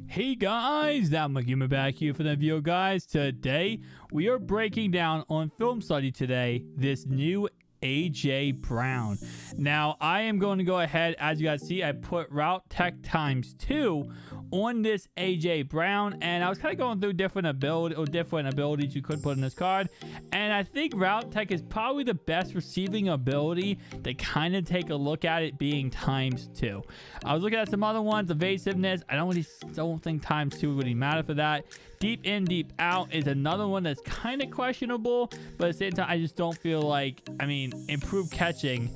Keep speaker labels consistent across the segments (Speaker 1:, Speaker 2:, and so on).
Speaker 1: Hey guys, that McGimmer back here for the video, guys. Today we are breaking down on film study today this new AJ Brown. Now I am going to go ahead, as you guys see, I put route tech ×2 on this AJ Brown, and I was kind of going through different abilities you could put in this card, and I think route tech is probably the best receiving ability to kind of take a look at it being ×2. I was looking at some other ones. Evasiveness, I don't think ×2 really matter for that. Deep in, deep out is another one that's kind of questionable, but at the same time, I just don't feel like, improved catching,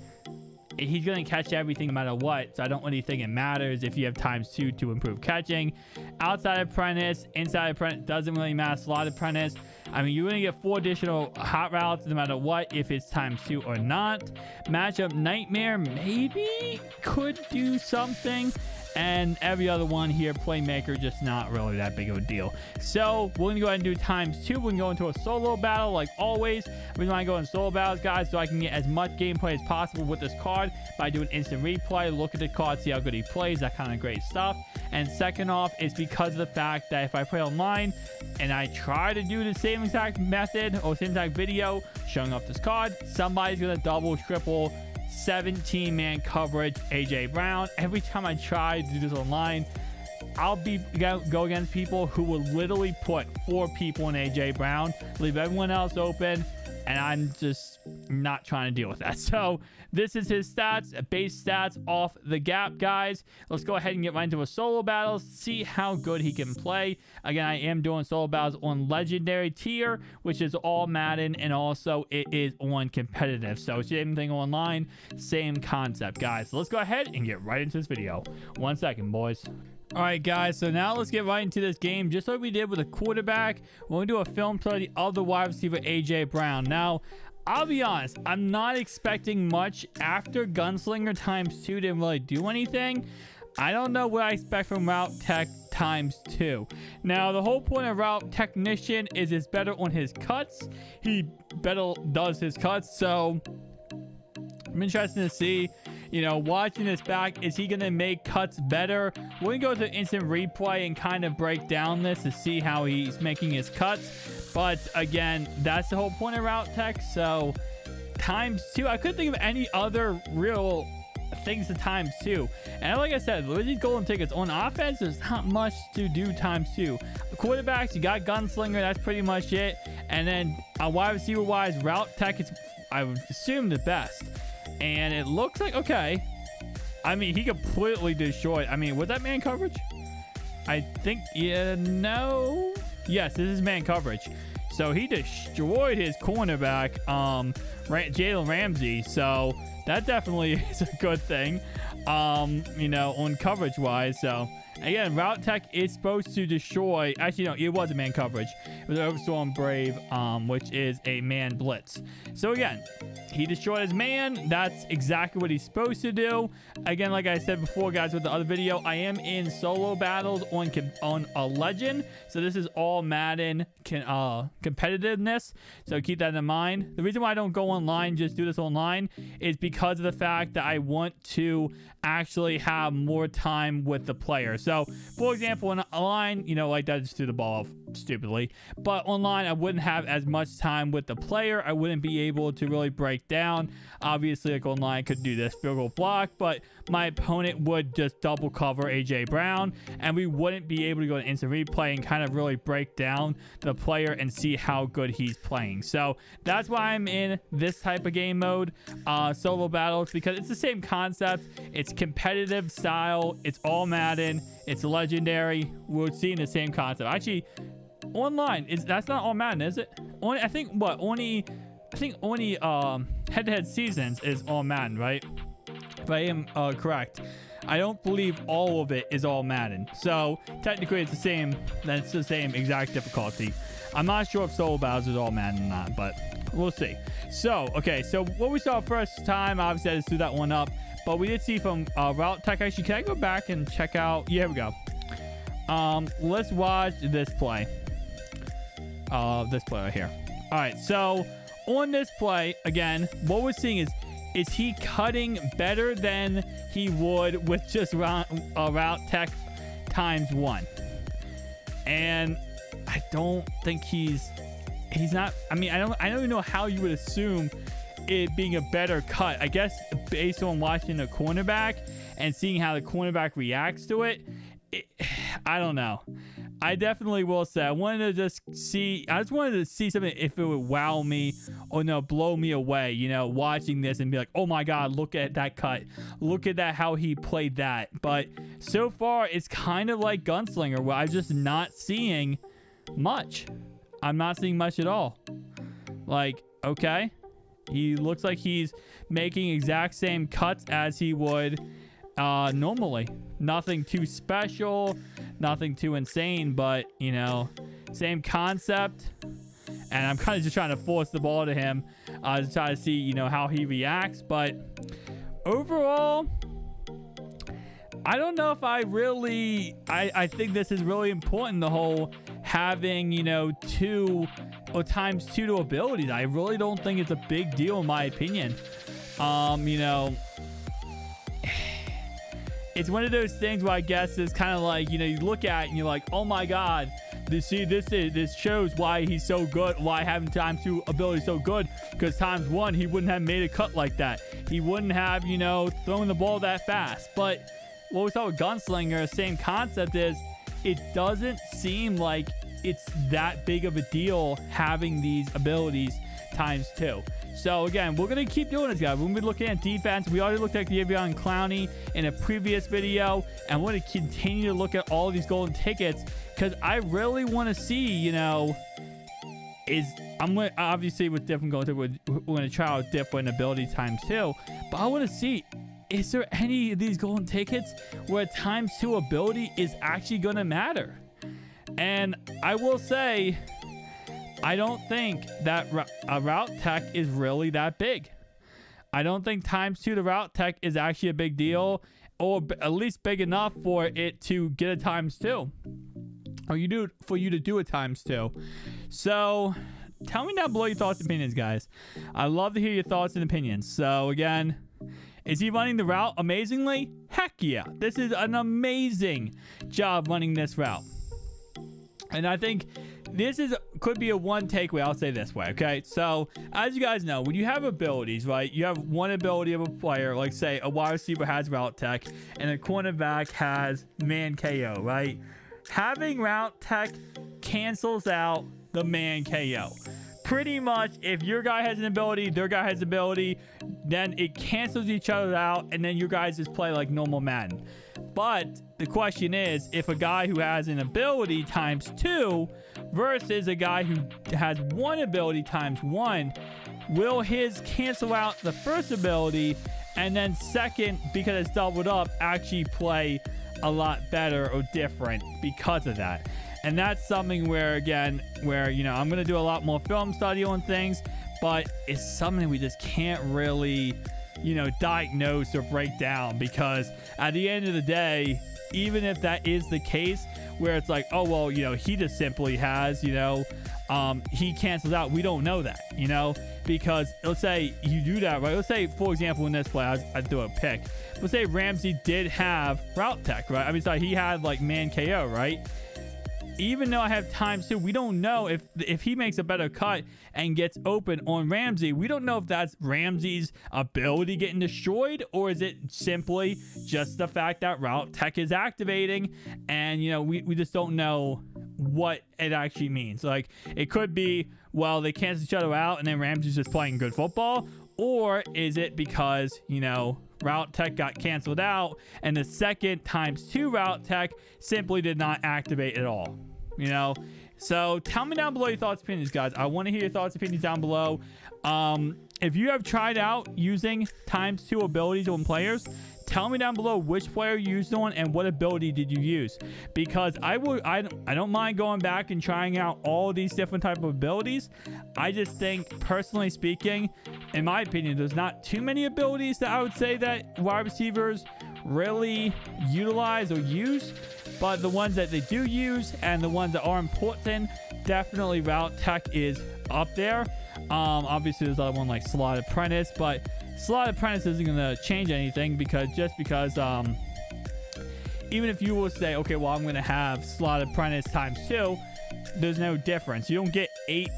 Speaker 1: he's going to catch everything no matter what, so I don't really think it matters if you have ×2 to improve catching. Outside apprentice, inside apprentice, doesn't really matter. Slot apprentice, you're going to get 4 additional hot routes no matter what, if it's ×2 or not. Matchup nightmare maybe could do something. And every other one here, playmaker, just not really that big of a deal. So we're gonna go ahead and do ×2. We can go into a solo battle like always. We want to go in solo battles, guys, so I can get as much gameplay as possible with this card by doing instant replay, look at the card, see how good he plays, that kind of great stuff. And second off, is because of the fact that if I play online and I try to do the same exact method or same exact video showing off this card, somebody's gonna double, triple, 17-man coverage AJ Brown. Every time I try to do this online, I'll go against people who will literally put 4 people in AJ Brown, leave everyone else open, and I'm just not trying to deal with that. So this is his stats, base stats off the gap, guys. Let's go ahead and get right into a solo battle, see how good he can play. Again, I am doing solo battles on legendary tier, which is all Madden, and also it is on competitive. So same thing online, same concept, guys. So let's go ahead and get right into this video. 1 second, boys. All right, guys, so now let's get right into this game. Just like we did with a quarterback, we're going to do a film study of the wide receiver AJ Brown. Now, I'll be honest, I'm not expecting much after Gunslinger ×2 didn't really do anything. I don't know what I expect from route tech ×2. Now, the whole point of route technician is it's better on his cuts. He better does his cuts, so I'm interested to see, watching this back, is he going to make cuts better? We're going to go to instant replay and kind of break down this to see how he's making his cuts. But again, that's the whole point of route tech. So ×2, I couldn't think of any other real things to ×2. And like I said, with these golden tickets on offense, there's not much to do ×2. Quarterbacks, you got Gunslinger, that's pretty much it. And then wide receiver wise, route tech is, I would assume, the best. And it looks like, okay, he completely destroyed. Was that man coverage? I think, no. Yes, this is man coverage. So he destroyed his cornerback, Jalen Ramsey. So that definitely is a good thing, on coverage wise. So again, route tech is supposed to destroy. Actually, no, it wasn't man coverage. It was Overstorm Brave, which is a man blitz. So again, he destroyed his man. That's exactly what he's supposed to do. Again, like I said before, guys, with the other video, I am in solo battles on a legend. So this is all Madden competitiveness. So keep that in mind. The reason why I don't go online, just do this online, is because of the fact that I want to actually have more time with the player. So, for example, online, like that, just threw the ball off stupidly. But online, I wouldn't have as much time with the player. I wouldn't be able to really break down. Obviously, like online, I could do this field goal block, but my opponent would just double cover AJ Brown, and we wouldn't be able to go to instant replay and kind of really break down the player and see how good he's playing. So that's why I'm in this type of game mode, solo battles, because it's the same concept. It's competitive style. It's all Madden. It's legendary. We're seeing the same concept. Actually, online that's not all Madden, is it? I think only head-to-head seasons is all Madden, right? If I am correct. I don't believe all of it is all Madden. So technically it's the same. That's the same exact difficulty. I'm not sure if solo battles is all Madden or not, but we'll see. So, okay. So what we saw first time, obviously I just threw that one up, but we did see from route tech. Actually, can I go back and check out? Yeah, here we go. Let's watch this play. This play right here. All right. So on this play, again, what we're seeing is he cutting better than he would with just route tech ×1? and I don't think he's not. I mean, I don't even know how you would assume it being a better cut. I guess based on watching the cornerback and seeing how the cornerback reacts to it, I don't know. I definitely will say I just wanted to see something if it would wow me or blow me away, watching this and be like, oh my god, look at that cut, look at that, how he played that. But so far it's kind of like Gunslinger, where I'm just not seeing much. I'm not seeing much at all. Like, okay, he looks like he's making exact same cuts as he would normally. Nothing too special, nothing too insane, but same concept. And I'm kind of just trying to force the ball to him to try to see how he reacts. But overall, I don't know if I think this is really important, the whole having two or times two abilities. I really don't think it's a big deal in my opinion. It's one of those things where I guess it's kind of like, you look at it and you're like, oh my god, this shows why he's so good, why having times two ability is so good, because times one he wouldn't have made a cut like that, he wouldn't have thrown the ball that fast. But what we saw with Gunslinger, same concept, is it doesn't seem like it's that big of a deal having these abilities times two. So again, we're going to keep doing this, guys. We're going to be looking at defense. We already looked at Davion Clowney in a previous video, and we're going to continue to look at all of these golden tickets, because I really want to see, obviously with different golden tickets, we're going to try out different ability times two, but I want to see, is there any of these golden tickets where times two ability is actually going to matter? And I will say, I don't think that a route tech is really that big. I don't think times two the route tech is actually a big deal, or at least big enough for it to get a times two, or for you to do a times two. So tell me down below your thoughts and opinions, guys. I love to hear your thoughts and opinions. So again, is he running the route amazingly? Heck yeah. This is an amazing job running this route. And I think this could be a one takeaway. I'll say this way, okay? So, as you guys know, when you have abilities, right? You have one ability of a player, like say a wide receiver has route tech and a cornerback has man KO, right? Having route tech cancels out the man KO. Pretty much, if your guy has an ability, their guy has an ability, then it cancels each other out, and then you guys just play like normal Madden. But the question is, if a guy who has an ability times two versus a guy who has one ability times one, will his cancel out the first ability, and then second, because it's doubled up, actually play a lot better or different because of that? And that's something where, again, I'm going to do a lot more film study on things, but it's something we just can't really, diagnose or break down, because at the end of the day, even if that is the case, where it's like, oh, well, he just simply has, he cancels out. We don't know that, because let's say you do that, right? Let's say, for example, in this play, I do a pick. Let's say Ramsey did have route tech, right? I mean, sorry, he had like man KO, right? Even though I have times two, we don't know if he makes a better cut and gets open on Ramsey. We don't know if that's Ramsey's ability getting destroyed, or is it simply just the fact that route tech is activating, and we just don't know what it actually means. Like, it could be, well, they cancel each other out and then Ramsey's just playing good football, or is it because route tech got canceled out and the second times two route tech simply did not activate at all? So tell me down below your thoughts and opinions, guys. I want to hear your thoughts and opinions down below. If you have tried out using times two abilities on players, tell me down below which player you used on and what ability did you use, because I don't mind going back and trying out all these different type of abilities. I just think, personally speaking, in my opinion, there's not too many abilities that I would say that wide receivers really utilize or use, but the ones that they do use and the ones that are important, definitely route tech is up there. Obviously there's other one like slot apprentice, but slot apprentice isn't going to change anything, because even if you will say, okay, well, I'm going to have slot apprentice times 2, there's no difference. You don't get 8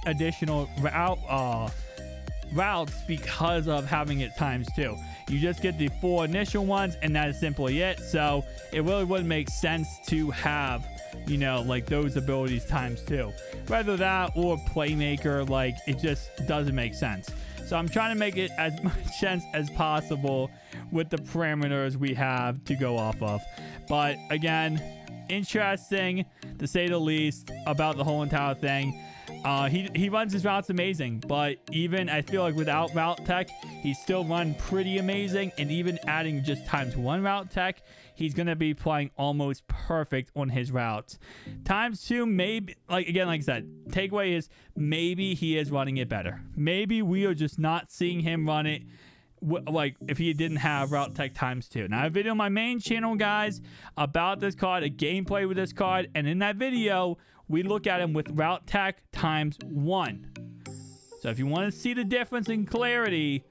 Speaker 1: additional routes because of having it times 2. You just get the 4 initial ones, and that is simply it. So it really wouldn't make sense to have, you know, like those abilities times 2. Whether that or playmaker, like it just doesn't make sense. So I'm trying to make it as much sense as possible with the parameters we have to go off of. But again, interesting to say the least about the whole entire thing. He runs his routes amazing, but even I feel like without route tech, he's still run pretty amazing. And even adding just times 1 route tech, he's going to be playing almost perfect on his routes. Times 2, maybe, like I said, takeaway is maybe he is running it better. Maybe we are just not seeing him run it like if he didn't have route tech times 2. Now I have a video on my main channel, guys, about this card, a gameplay with this card, and in that video we look at him with route tech times 1. So if you want to see the difference in clarity,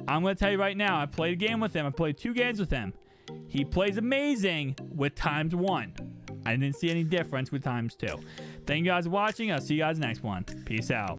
Speaker 1: I'm going to tell you right now, I played a game with him. I played 2 games with him. He plays amazing with times 1. I didn't see any difference with times 2. Thank you guys for watching. I'll see you guys next one. Peace out.